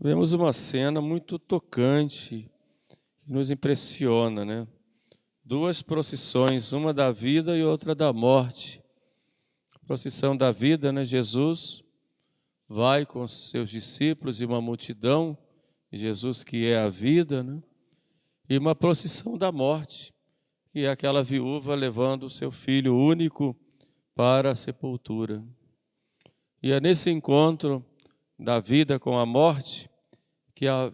Vemos uma cena muito tocante, que nos impressiona, né? Duas procissões, uma da vida e outra da morte. A procissão da vida, né? Jesus vai com os seus discípulos e uma multidão, Jesus que é a vida, né? E uma procissão da morte, que é aquela viúva levando o seu filho único para a sepultura. E é nesse encontro da vida com a morte que a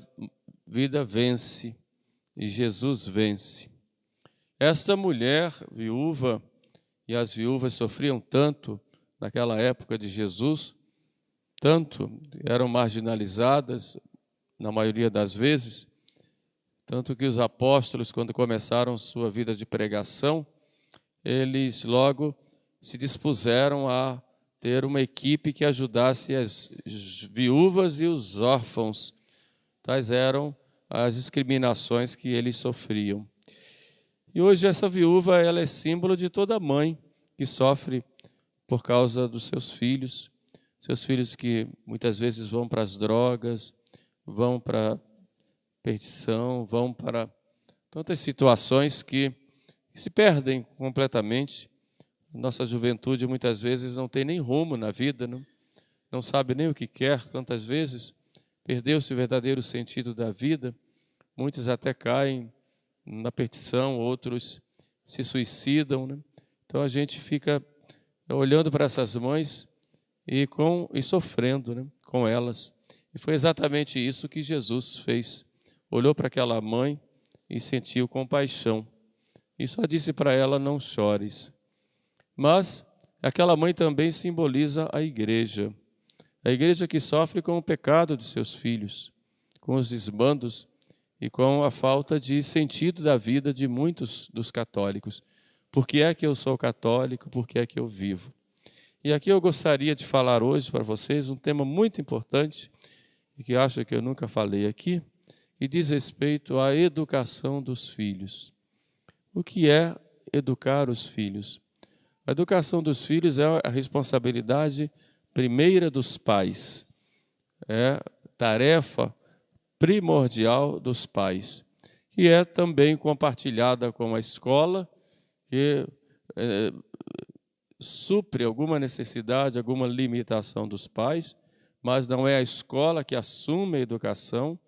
vida vence e Jesus vence. Esta mulher viúva, e as viúvas sofriam tanto naquela época de Jesus, tanto eram marginalizadas na maioria das vezes, tanto que os apóstolos, quando começaram sua vida de pregação, eles logo se dispuseram a ter uma equipe que ajudasse as viúvas e os órfãos. Tais eram as discriminações que eles sofriam. E hoje essa viúva, ela é símbolo de toda mãe que sofre por causa dos seus filhos que muitas vezes vão para as drogas, vão para a perdição, vão para tantas situações que se perdem completamente. Nossa juventude muitas vezes não tem nem rumo na vida, não sabe nem o que quer, tantas vezes perdeu-se o verdadeiro sentido da vida. Muitos até caem na perdição, outros se suicidam, né? Então a gente fica olhando para essas mães e sofrendo, né, com elas. E foi exatamente isso que Jesus fez. Olhou para aquela mãe e sentiu compaixão. E só disse para ela: não chores. Mas aquela mãe também simboliza a igreja. A igreja que sofre com o pecado de seus filhos, com os desmandos e com a falta de sentido da vida de muitos dos católicos. Por que é que eu sou católico? Por que é que eu vivo? E aqui eu gostaria de falar hoje para vocês um tema muito importante, e que acho que eu nunca falei aqui, e diz respeito à educação dos filhos. O que é educar os filhos? A educação dos filhos é a responsabilidade primeira dos pais, é tarefa primordial dos pais, que é também compartilhada com a escola, que supre alguma necessidade, alguma limitação dos pais, mas não é a escola que assume a educação,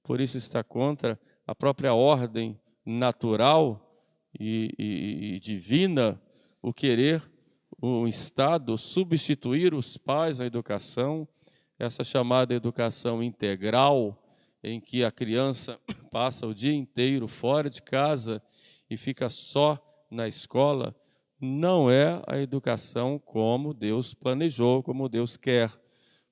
por isso está contra a própria ordem natural e divina, o querer o Estado substituir os pais na educação, essa chamada educação integral, em que a criança passa o dia inteiro fora de casa e fica só na escola, não é a educação como Deus planejou, como Deus quer,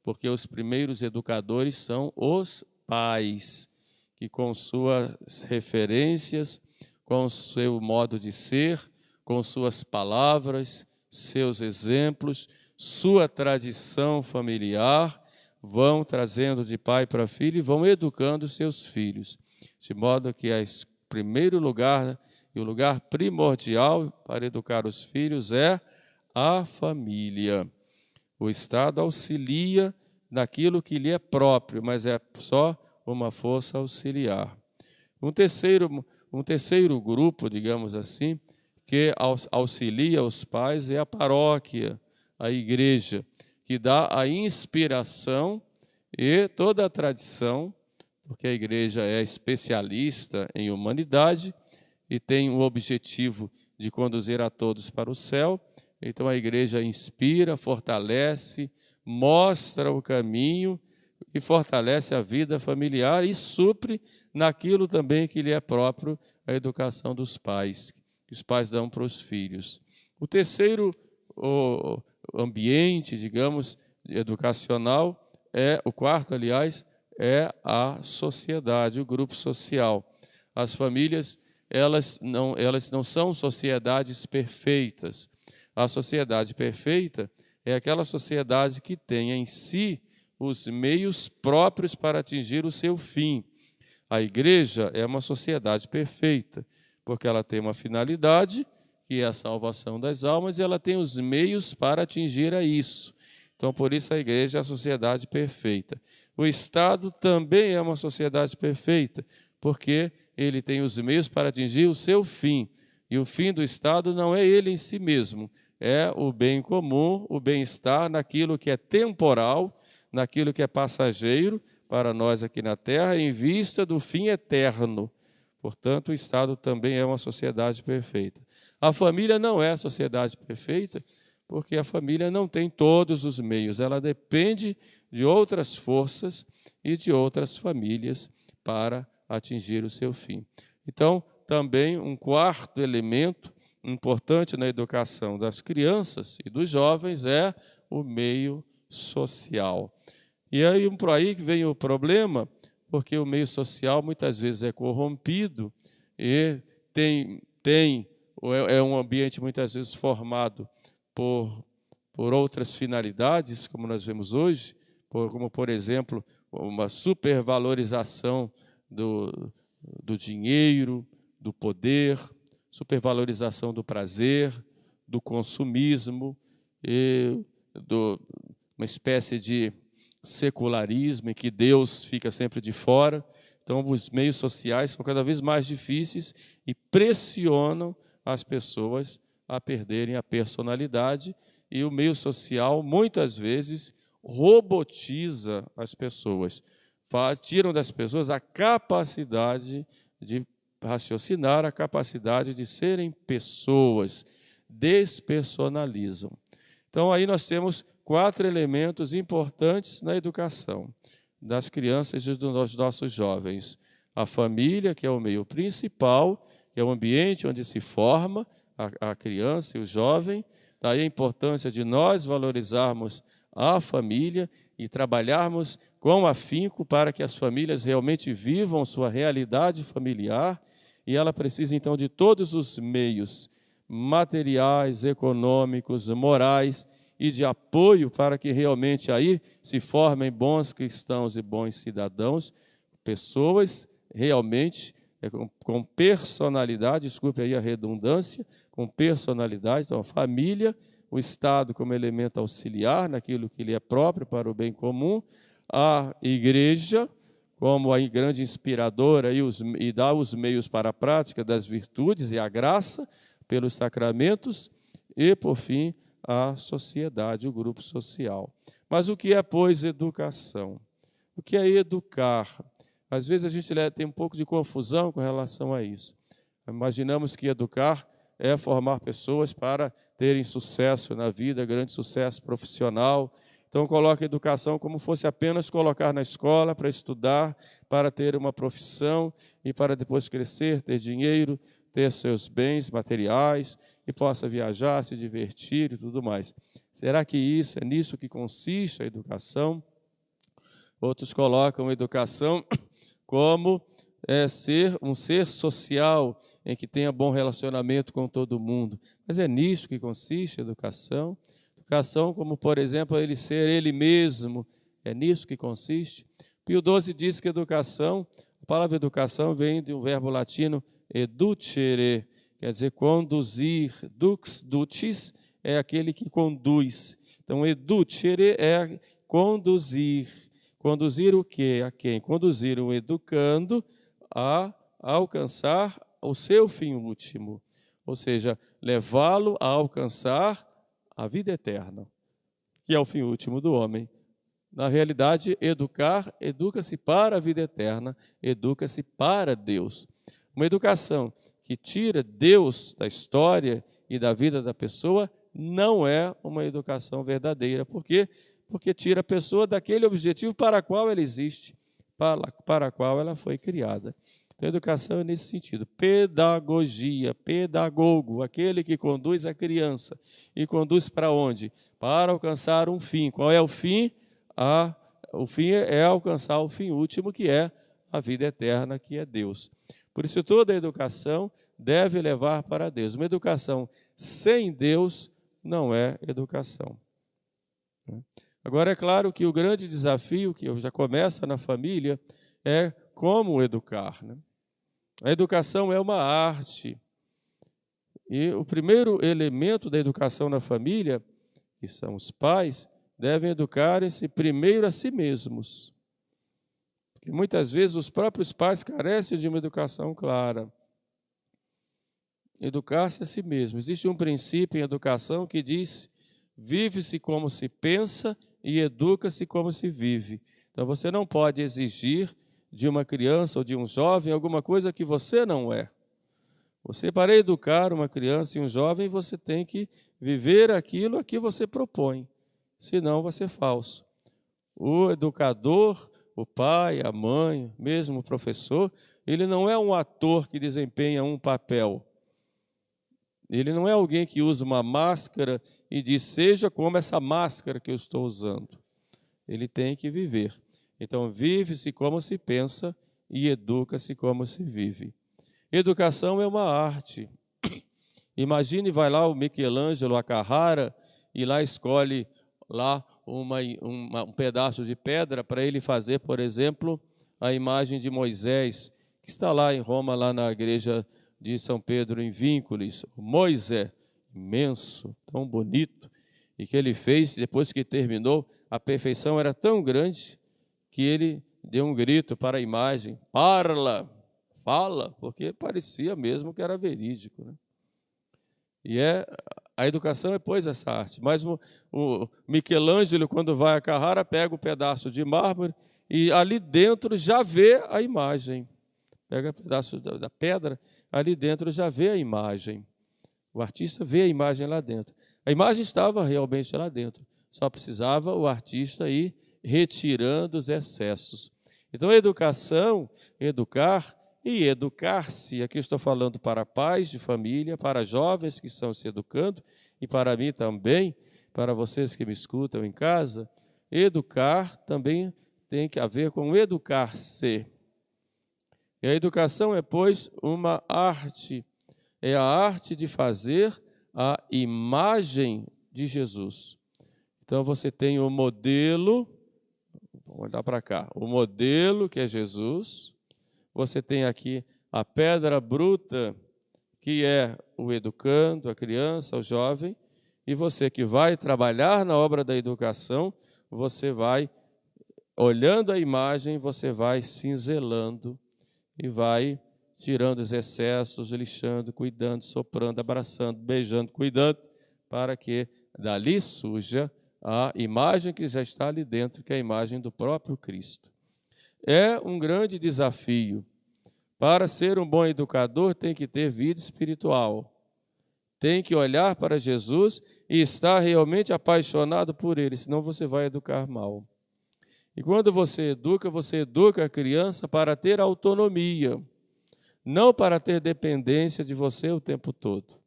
porque os primeiros educadores são os pais, que com suas referências, com seu modo de ser, com suas palavras, seus exemplos, sua tradição familiar, vão trazendo de pai para filho e vão educando seus filhos, de modo que o primeiro lugar e o lugar primordial para educar os filhos é a família. O Estado auxilia naquilo que lhe é próprio, mas é só uma força auxiliar. Um terceiro grupo, digamos assim, que auxilia os pais é a paróquia, a igreja, que dá a inspiração e toda a tradição, porque a igreja é especialista em humanidade e tem o objetivo de conduzir a todos para o céu. Então a igreja inspira, fortalece, mostra o caminho e fortalece a vida familiar e supre naquilo também que lhe é próprio, a educação dos pais, que os pais dão para os filhos. O terceiro ambiente, digamos, educacional, o quarto, aliás, é a sociedade, o grupo social. As famílias, elas não são sociedades perfeitas. A sociedade perfeita é aquela sociedade que tem em si os meios próprios para atingir o seu fim. A igreja é uma sociedade perfeita, porque ela tem uma finalidade, que é a salvação das almas, e ela tem os meios para atingir a isso. Então, por isso a igreja é a sociedade perfeita. O Estado também é uma sociedade perfeita, porque ele tem os meios para atingir o seu fim. E o fim do Estado não é ele em si mesmo, é o bem comum, o bem-estar naquilo que é temporal, naquilo que é passageiro para nós aqui na Terra, em vista do fim eterno. Portanto, o Estado também é uma sociedade perfeita. A família não é a sociedade perfeita, porque a família não tem todos os meios, ela depende de outras forças e de outras famílias para atingir o seu fim. Então, também um quarto elemento importante na educação das crianças e dos jovens é o meio social. E aí, por aí que vem o problema, porque o meio social muitas vezes é corrompido e é um ambiente muitas vezes formado por outras finalidades, como nós vemos hoje, como, por exemplo, uma supervalorização do dinheiro, do poder, supervalorização do prazer, do consumismo, uma espécie de secularismo em que Deus fica sempre de fora. Então, os meios sociais são cada vez mais difíceis e pressionam as pessoas a perderem a personalidade, e o meio social, muitas vezes, robotiza as pessoas, tiram das pessoas a capacidade de raciocinar, a capacidade de serem pessoas, despersonalizam. Então, aí nós temos 4 elementos importantes na educação das crianças e dos nossos jovens. A família, que é o meio principal, que é o ambiente onde se forma a criança e o jovem. Daí a importância de nós valorizarmos a família e trabalharmos com afinco para que as famílias realmente vivam sua realidade familiar, e ela precisa então de todos os meios materiais, econômicos, morais e de apoio para que realmente aí se formem bons cristãos e bons cidadãos, pessoas realmente com personalidade, desculpe aí a redundância, com personalidade. Então, a família, o Estado como elemento auxiliar naquilo que lhe é próprio para o bem comum, a igreja como a grande inspiradora e dá os meios para a prática das virtudes e a graça pelos sacramentos, e, por fim, a sociedade, o grupo social. Mas o que é, pois, educação? O que é educar? Às vezes a gente tem um pouco de confusão com relação a isso. Imaginamos que educar é formar pessoas para terem sucesso na vida, grande sucesso profissional. Então coloca a educação como fosse apenas colocar na escola para estudar, para ter uma profissão e para depois crescer, ter dinheiro, ter seus bens materiais e possa viajar, se divertir e tudo mais. Será que é nisso que consiste a educação? Outros colocam a educação como ser um ser social, em que tenha bom relacionamento com todo mundo. Mas é nisso que consiste a educação. Educação como, por exemplo, ele ser ele mesmo, é nisso que consiste. Pio XII diz que educação, a palavra educação vem de um verbo latino educere, quer dizer conduzir. Dux, ducis, é aquele que conduz. Então, educere é conduzir. Conduzir o quê? A quem? Conduzir o educando a alcançar o seu fim último, ou seja, levá-lo a alcançar a vida eterna, que é o fim último do homem. Na realidade, educa-se para a vida eterna, educa-se para Deus. Uma educação que tira Deus da história e da vida da pessoa não é uma educação verdadeira. Por quê? Porque tira a pessoa daquele objetivo para o qual ela existe, para a qual ela foi criada. Então, a educação é nesse sentido. Pedagogia, pedagogo, aquele que conduz a criança. E conduz para onde? Para alcançar um fim. Qual é o fim? O fim é alcançar o fim último, que é a vida eterna, que é Deus. Por isso, toda a educação deve levar para Deus. Uma educação sem Deus não é educação. Agora, é claro que o grande desafio, que já começa na família, é como educar. A educação é uma arte. E o primeiro elemento da educação na família, que são os pais, devem educar-se primeiro a si mesmos. Porque muitas vezes os próprios pais carecem de uma educação clara. Educar-se a si mesmo. Existe um princípio em educação que diz: vive-se como se pensa e educa-se como se vive. Então você não pode exigir de uma criança ou de um jovem alguma coisa que você não é. Você, para educar uma criança e um jovem, você tem que viver aquilo a que você propõe. Senão você é falso. O educador, o pai, a mãe, mesmo o professor, ele não é um ator que desempenha um papel. Ele não é alguém que usa uma máscara e diz: seja como essa máscara que eu estou usando. Ele tem que viver. Então, vive-se como se pensa e educa-se como se vive. Educação é uma arte. Imagine, vai lá o Michelangelo, a Carrara, e lá escolhe lá um pedaço de pedra para ele fazer, por exemplo, a imagem de Moisés, que está lá em Roma, lá na igreja de São Pedro, em Vínculos. Moisés, imenso, tão bonito, e que ele fez, depois que terminou, a perfeição era tão grande que ele deu um grito para a imagem: parla, fala, porque parecia mesmo que era verídico, né? E a educação é, pois, essa arte. Mas o Michelangelo, quando vai a Carrara, pega um pedaço de mármore e ali dentro já vê a imagem. Pega um pedaço da pedra, ali dentro já vê a imagem. O artista vê a imagem lá dentro. A imagem estava realmente lá dentro. Só precisava o artista ir retirando os excessos. Então, a educação, educar e educar-se, aqui estou falando para pais de família, para jovens que estão se educando, e para mim também, para vocês que me escutam em casa, educar também tem que haver com educar-se. E a educação é, pois, uma arte, é a arte de fazer a imagem de Jesus. Então você tem o modelo, vamos olhar para cá, o modelo que é Jesus. Você tem aqui a pedra bruta, que é o educando, a criança, o jovem, e você que vai trabalhar na obra da educação, você vai, olhando a imagem, você vai cinzelando e vai tirando os excessos, lixando, cuidando, soprando, abraçando, beijando, cuidando, para que dali surja a imagem que já está ali dentro, que é a imagem do próprio Cristo. É um grande desafio. Para ser um bom educador, tem que ter vida espiritual. Tem que olhar para Jesus e estar realmente apaixonado por Ele, senão você vai educar mal. E quando você educa a criança para ter autonomia, não para ter dependência de você o tempo todo.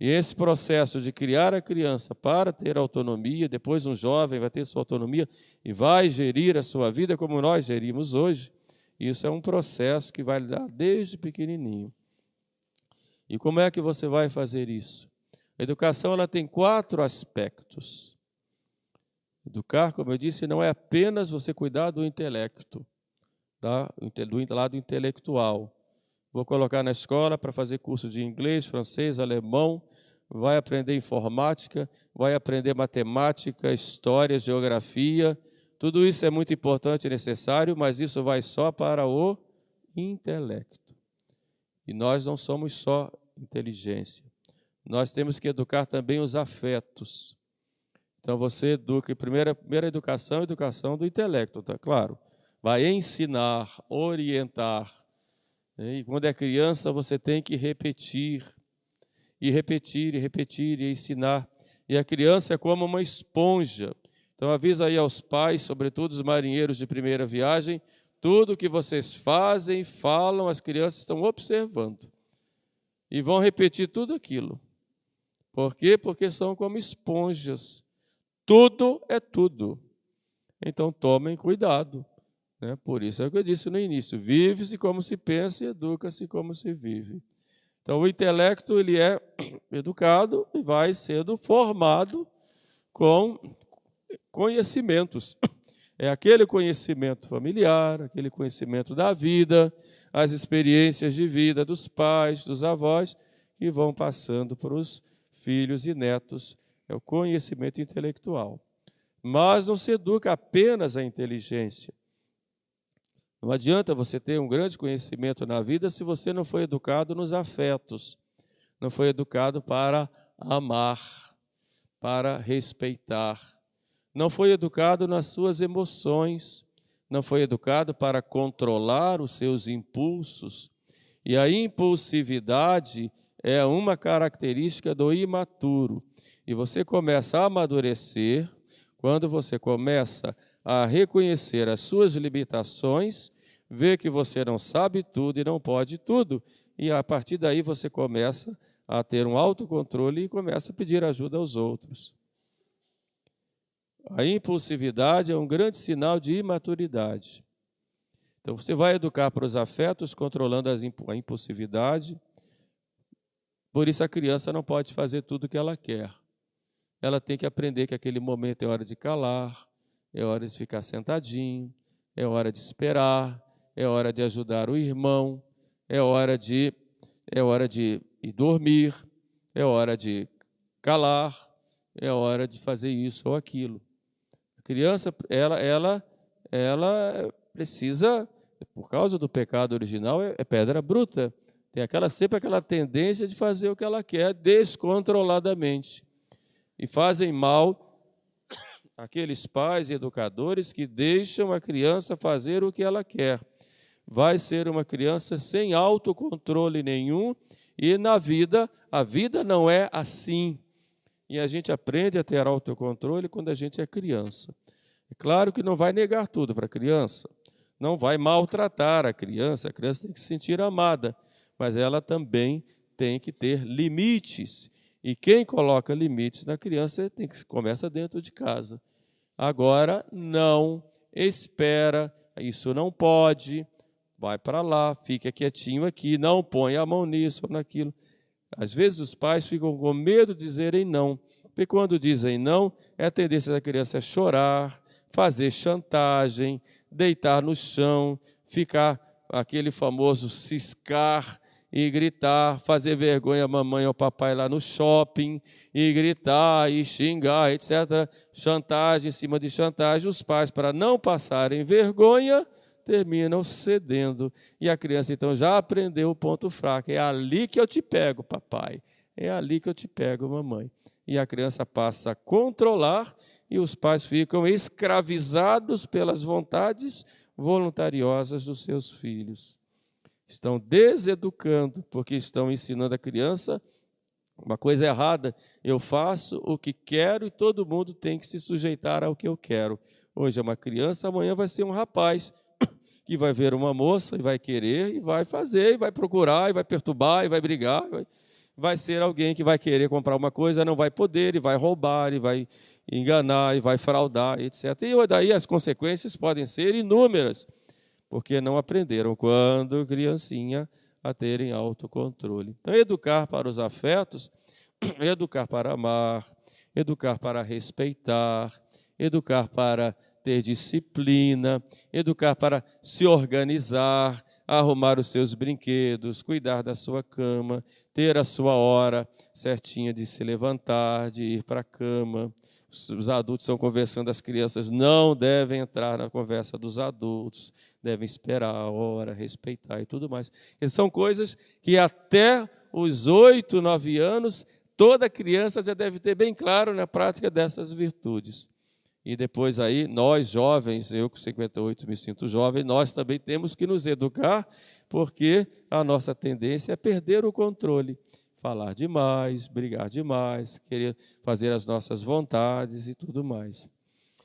E esse processo de criar a criança para ter autonomia, depois um jovem vai ter sua autonomia e vai gerir a sua vida como nós gerimos hoje, isso é um processo que vai dar desde pequenininho. E como é que você vai fazer isso? A educação ela tem 4 aspectos. Educar, como eu disse, não é apenas você cuidar do intelecto, tá? Do lado intelectual. Vou colocar na escola para fazer curso de inglês, francês, alemão, vai aprender informática, vai aprender matemática, história, geografia. Tudo isso é muito importante e necessário, mas isso vai só para o intelecto. E nós não somos só inteligência. Nós temos que educar também os afetos. Então você educa, primeira educação, educação do intelecto, tá claro? Vai ensinar, orientar. E quando é criança, você tem que repetir, e repetir, e repetir, e ensinar. E a criança é como uma esponja. Então avisa aí aos pais, sobretudo os marinheiros de primeira viagem, tudo que vocês fazem, falam, as crianças estão observando. E vão repetir tudo aquilo. Por quê? Porque são como esponjas. Tudo é tudo. Então tomem cuidado. Por isso é o que eu disse no início, vive-se como se pensa e educa-se como se vive. Então o intelecto ele é educado e vai sendo formado com conhecimentos. É aquele conhecimento familiar, aquele conhecimento da vida, as experiências de vida dos pais, dos avós, que vão passando para os filhos e netos. É o conhecimento intelectual. Mas não se educa apenas a inteligência. Não adianta você ter um grande conhecimento na vida se você não foi educado nos afetos, não foi educado para amar, para respeitar, não foi educado nas suas emoções, não foi educado para controlar os seus impulsos. E a impulsividade é uma característica do imaturo. E você começa a amadurecer quando você começa a reconhecer as suas limitações, ver que você não sabe tudo e não pode tudo, e a partir daí você começa a ter um autocontrole e começa a pedir ajuda aos outros. A impulsividade é um grande sinal de imaturidade. Então você vai educar para os afetos controlando a impulsividade. Por isso a criança não pode fazer tudo o que ela quer. Ela tem que aprender que aquele momento é hora de calar, é hora de ficar sentadinho, é hora de esperar, é hora de ajudar o irmão, é hora de ir dormir, é hora de calar, é hora de fazer isso ou aquilo. A criança, ela precisa, por causa do pecado original, é pedra bruta. Tem sempre aquela tendência de fazer o que ela quer descontroladamente. E fazem mal aqueles pais e educadores que deixam a criança fazer o que ela quer. Vai ser uma criança sem autocontrole nenhum e na vida, a vida não é assim. E a gente aprende a ter autocontrole quando a gente é criança. É claro que não vai negar tudo para a criança, não vai maltratar a criança tem que se sentir amada, mas ela também tem que ter limites. E quem coloca limites na criança começa dentro de casa. Agora, não, espera, isso não pode, vai para lá, fica quietinho aqui, não põe a mão nisso ou naquilo. Às vezes os pais ficam com medo de dizerem não, porque quando dizem não, a tendência da criança é chorar, fazer chantagem, deitar no chão, ficar aquele famoso ciscar e gritar, fazer vergonha a mamãe ou papai lá no shopping, e gritar, e xingar, etc. Chantagem em cima de chantagem. Os pais, para não passarem vergonha, terminam cedendo. E a criança, então, já aprendeu o ponto fraco. É ali que eu te pego, papai. É ali que eu te pego, mamãe. E a criança passa a controlar e os pais ficam escravizados pelas vontades voluntariosas dos seus filhos. Estão deseducando, porque estão ensinando a criança uma coisa errada. Eu faço o que quero e todo mundo tem que se sujeitar ao que eu quero. Hoje é uma criança, amanhã vai ser um rapaz que vai ver uma moça e vai querer, e vai fazer, e vai procurar, e vai perturbar, e vai brigar. Vai ser alguém que vai querer comprar uma coisa, não vai poder, e vai roubar, e vai enganar, e vai fraudar, etc. E daí as consequências podem ser inúmeras, porque não aprenderam, quando criancinha, a terem autocontrole. Então, educar para os afetos, educar para amar, educar para respeitar, educar para ter disciplina, educar para se organizar, arrumar os seus brinquedos, cuidar da sua cama, ter a sua hora certinha de se levantar, de ir para a cama. Os adultos estão conversando, as crianças não devem entrar na conversa dos adultos, devem esperar a hora, respeitar e tudo mais. Essas são coisas que até os 8, 9 anos, toda criança já deve ter bem claro na prática dessas virtudes. E depois aí, nós jovens, eu com 58 me sinto jovem, nós também temos que nos educar, porque a nossa tendência é perder o controle. Falar demais, brigar demais, querer fazer as nossas vontades e tudo mais.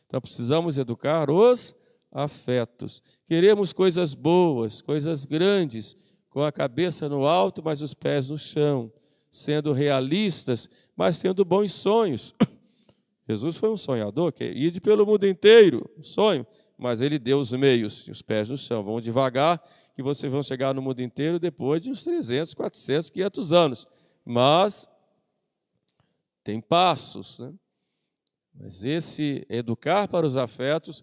Então, precisamos educar os afetos. Queremos coisas boas, coisas grandes, com a cabeça no alto, mas os pés no chão, sendo realistas, mas tendo bons sonhos. Jesus foi um sonhador, que ia pelo mundo inteiro, um sonho, mas ele deu os meios e os pés no chão. Vão devagar, que vocês vão chegar no mundo inteiro depois de uns 300, 400, 500 anos. Mas tem passos, né? Mas esse educar para os afetos,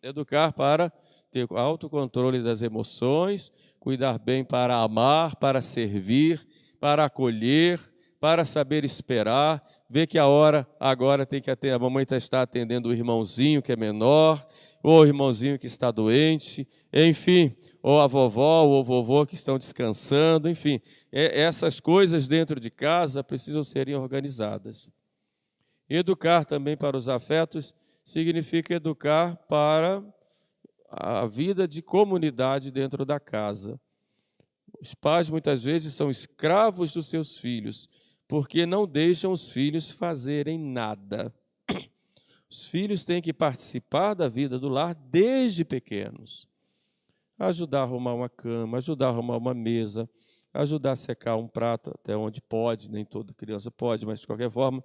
educar para ter autocontrole das emoções, cuidar bem para amar, para servir, para acolher, para saber esperar, vê que a hora agora tem que atender, a mamãe está atendendo o irmãozinho que é menor, ou o irmãozinho que está doente, enfim, ou a vovó ou o vovô que estão descansando, enfim. Essas coisas dentro de casa precisam serem organizadas. Educar também para os afetos significa educar para a vida de comunidade dentro da casa. Os pais muitas vezes são escravos dos seus filhos, porque não deixam os filhos fazerem nada. Os filhos têm que participar da vida do lar desde pequenos. Ajudar a arrumar uma cama, ajudar a arrumar uma mesa, ajudar a secar um prato, até onde pode, nem toda criança pode, mas de qualquer forma,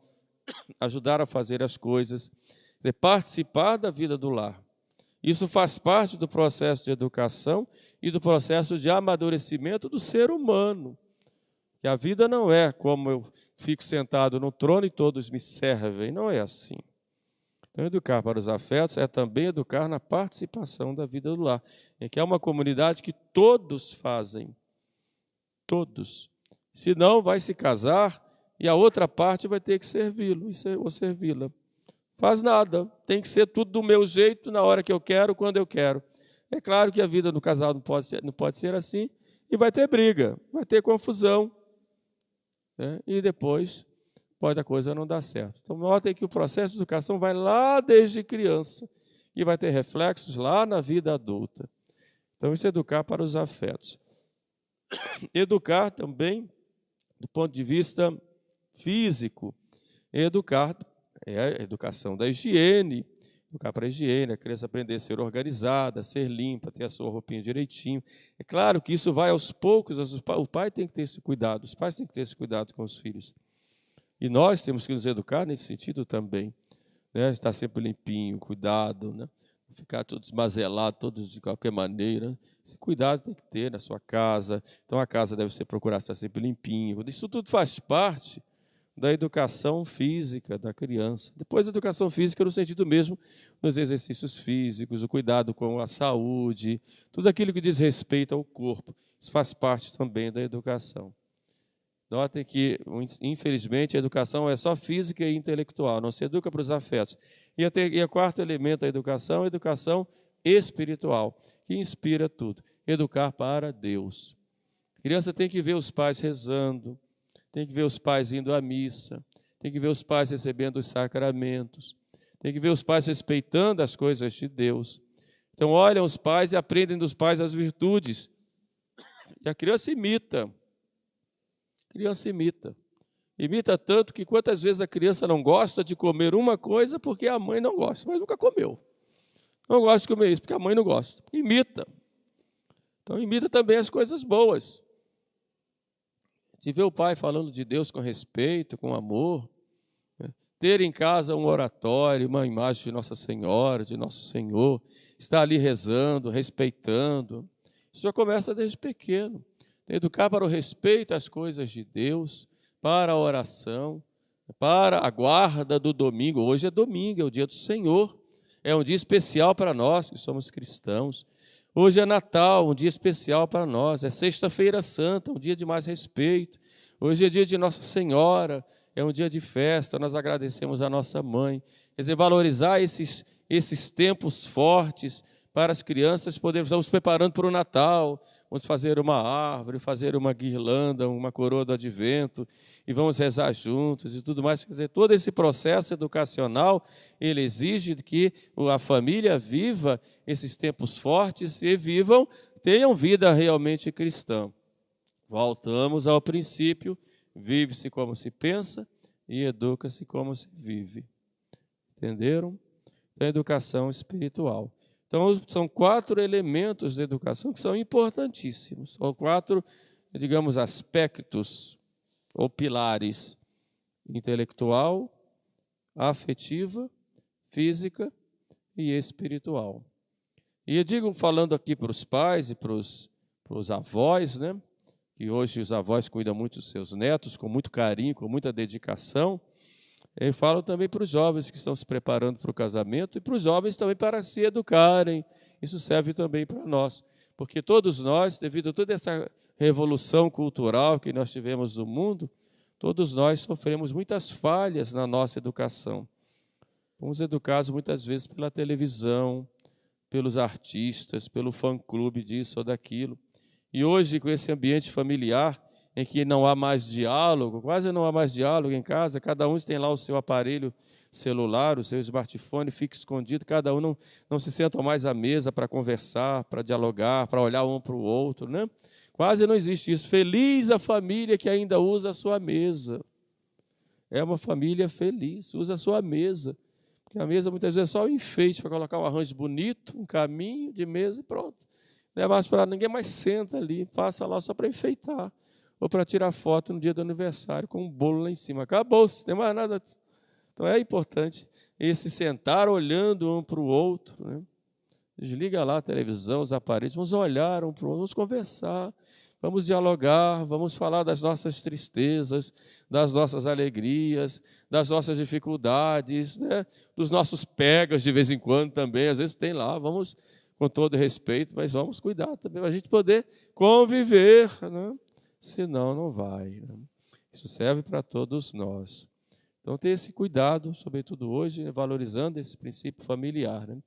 ajudar a fazer as coisas, participar da vida do lar. Isso faz parte do processo de educação e do processo de amadurecimento do ser humano. Que a vida não é como eu fico sentado no trono e todos me servem, não é assim. Então, educar para os afetos é também educar na participação da vida do lar, em que é uma comunidade que todos fazem, todos. Senão vai se casar e a outra parte vai ter que servi-lo ou servi-la. Faz nada, tem que ser tudo do meu jeito, na hora que eu quero, quando eu quero. É claro que a vida do casal não pode ser assim, e vai ter briga, vai ter confusão, né? E depois pode a coisa não dar certo. Então, notem que o processo de educação vai lá desde criança e vai ter reflexos lá na vida adulta. Então, isso é educar para os afetos. Educar também, do ponto de vista físico, educar é a educação da higiene, educar para a higiene, a criança aprender a ser organizada, a ser limpa, ter a sua roupinha direitinho. É claro que isso vai aos poucos, o pai tem que ter esse cuidado, os pais têm que ter esse cuidado com os filhos. E nós temos que nos educar nesse sentido também, né? Estar sempre limpinho, cuidado, né? Ficar todo desmazelado, todo de qualquer maneira. Esse cuidado tem que ter na sua casa. Então a casa deve ser procurar estar sempre limpinho. Isso tudo faz parte da educação física da criança. Depois, a educação física no sentido mesmo nos exercícios físicos, o cuidado com a saúde, tudo aquilo que diz respeito ao corpo. Isso faz parte também da educação. Notem que, infelizmente, a educação é só física e intelectual, não se educa para os afetos. E o quarto elemento da educação é a educação espiritual, que inspira tudo. Educar para Deus. A criança tem que ver os pais rezando, tem que ver os pais indo à missa, tem que ver os pais recebendo os sacramentos, tem que ver os pais respeitando as coisas de Deus. Então, olham os pais e aprendem dos pais as virtudes. E a criança imita. Imita tanto que quantas vezes a criança não gosta de comer uma coisa porque a mãe não gosta, mas nunca comeu. Não gosta de comer isso porque a mãe não gosta. Imita. Então, imita também as coisas boas. De ver o pai falando de Deus com respeito, com amor, né? Ter em casa um oratório, uma imagem de Nossa Senhora, de Nosso Senhor, estar ali rezando, respeitando. Isso já começa desde pequeno. Educar para o respeito às coisas de Deus, para a oração, para a guarda do domingo. Hoje é domingo, é o dia do Senhor. É um dia especial para nós que somos cristãos. Hoje é Natal, um dia especial para nós. É Sexta-feira Santa, um dia de mais respeito. Hoje é dia de Nossa Senhora, é um dia de festa. Nós agradecemos a nossa mãe. Quer dizer, valorizar esses tempos fortes para as crianças poderem. Estamos preparando para o Natal. Vamos fazer uma árvore, fazer uma guirlanda, uma coroa do advento, e vamos rezar juntos e tudo mais. Quer dizer, todo esse processo educacional, ele exige que a família viva esses tempos fortes e tenham vida realmente cristã. Voltamos ao princípio, vive-se como se pensa e educa-se como se vive. Entenderam? Então, educação espiritual. Então, são 4 elementos da educação que são importantíssimos, ou 4, digamos, aspectos ou pilares: intelectual, afetiva, física e espiritual. E eu digo, falando aqui para os pais e para os avós, né, que hoje os avós cuidam muito dos seus netos, com muito carinho, com muita dedicação. Eu falo também para os jovens que estão se preparando para o casamento e para os jovens também para se educarem. Isso serve também para nós, porque todos nós, devido a toda essa revolução cultural que nós tivemos no mundo, Todos nós sofremos muitas falhas na nossa educação. Fomos educados muitas vezes pela televisão, pelos artistas, pelo fã-clube disso ou daquilo. E hoje, com esse ambiente familiar, em que não há mais diálogo, quase não há mais diálogo em casa, cada um tem lá o seu aparelho celular, o seu smartphone, fica escondido, cada um não se senta mais à mesa para conversar, para dialogar, para olhar um para o outro, né? Quase não existe isso. Feliz a família que ainda usa a sua mesa. É uma família feliz, usa a sua mesa. Porque a mesa muitas vezes é só um enfeite para colocar um arranjo bonito, um caminho de mesa e pronto. Não é mais para ninguém mais senta ali, passa lá só para enfeitar. Ou para tirar foto no dia do aniversário com um bolo lá em cima. Acabou, não tem mais nada. Então é importante esse sentar olhando um para o outro, né? Desliga lá a televisão, os aparelhos, vamos olhar um para o outro, vamos conversar, vamos dialogar, vamos falar das nossas tristezas, das nossas alegrias, das nossas dificuldades, né? Dos nossos pegas de vez em quando também, às vezes tem lá, vamos com todo respeito, mas vamos cuidar também para a gente poder conviver, né? Senão não vai, né? Isso serve para todos nós. Então, ter esse cuidado, sobretudo hoje, valorizando esse princípio familiar, né?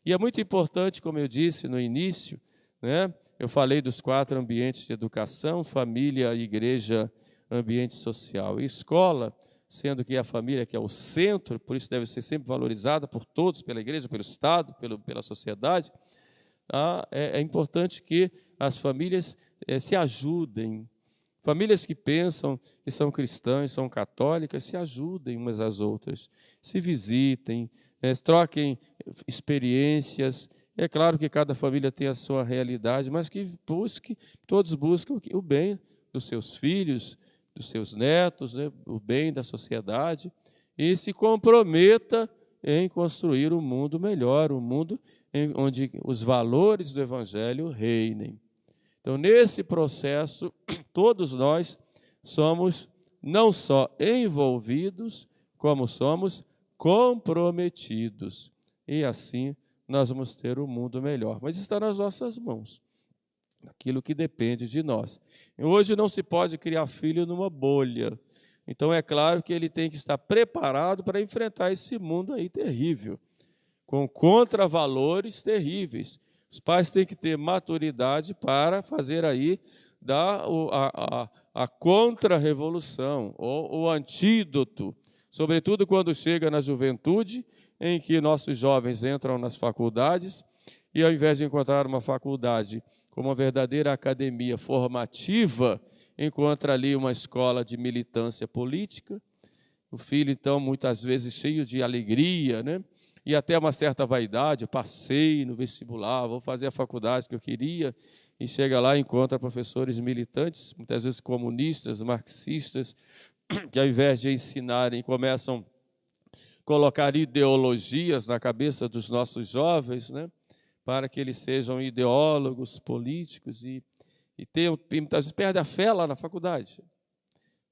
E é muito importante, como eu disse no início, né? Eu falei dos 4 ambientes de educação: família, igreja, ambiente social e escola, sendo que a família que é o centro, por isso deve ser sempre valorizada por todos, pela igreja, pelo Estado, pela sociedade. É importante que as famílias se ajudem. Famílias que pensam que são cristãs, são católicas, se ajudem umas às outras, se visitem, troquem experiências. É claro que cada família tem a sua realidade, mas que todos buscam o bem dos seus filhos, dos seus netos, né, o bem da sociedade, e se comprometa em construir um mundo melhor, um mundo onde os valores do Evangelho reinem. Então, nesse processo, todos nós somos não só envolvidos, como somos comprometidos. E assim nós vamos ter um mundo melhor. Mas está nas nossas mãos, aquilo que depende de nós. Hoje não se pode criar filho numa bolha. Então, é claro que ele tem que estar preparado para enfrentar esse mundo aí terrível, com contravalores terríveis. Os pais têm que ter maturidade para fazer aí a contra-revolução, ou o antídoto, sobretudo quando chega na juventude, em que nossos jovens entram nas faculdades e, ao invés de encontrar uma faculdade como uma verdadeira academia formativa, encontra ali uma escola de militância política. O filho, então, muitas vezes cheio de alegria, né? E até uma certa vaidade: eu passei no vestibular, vou fazer a faculdade que eu queria, e chega lá e encontra professores militantes, muitas vezes comunistas, marxistas, que ao invés de ensinarem, começam a colocar ideologias na cabeça dos nossos jovens, né, para que eles sejam ideólogos políticos e muitas vezes perde a fé lá na faculdade.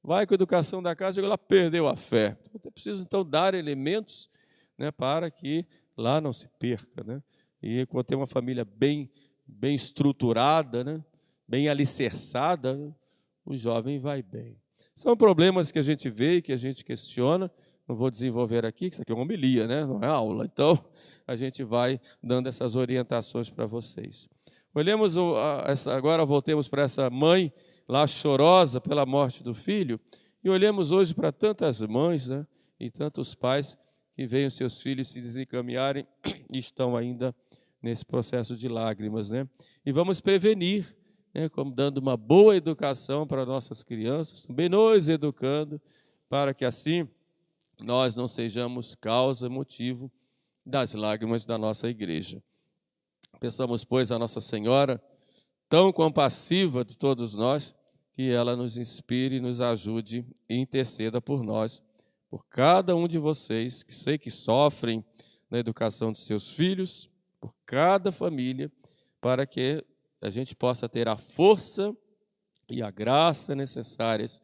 Vai com a educação da casa, chega lá, perdeu a fé. É preciso, então, dar elementos, né, para que lá não se perca, né? E quando tem uma família bem estruturada, né, bem alicerçada, né, o jovem vai bem. São problemas que a gente vê e que a gente questiona. Não vou desenvolver aqui, que isso aqui é uma homilia, né? Não é aula. Então, a gente vai dando essas orientações para vocês. Olhemos agora, voltemos para essa mãe lá chorosa pela morte do filho, e olhemos hoje para tantas mães, né, e tantos pais que veem os seus filhos se desencaminharem e estão ainda nesse processo de lágrimas, né? E vamos prevenir, né, como dando uma boa educação para nossas crianças, também nos educando, para que assim nós não sejamos causa, motivo das lágrimas da nossa igreja. Peçamos, pois, a Nossa Senhora, tão compassiva de todos nós, que ela nos inspire, nos ajude e interceda por nós, por cada um de vocês, que sei que sofrem na educação de seus filhos, por cada família, para que a gente possa ter a força e a graça necessárias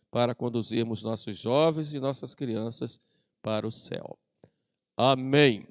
para conduzirmos nossos jovens e nossas crianças para o céu. Amém.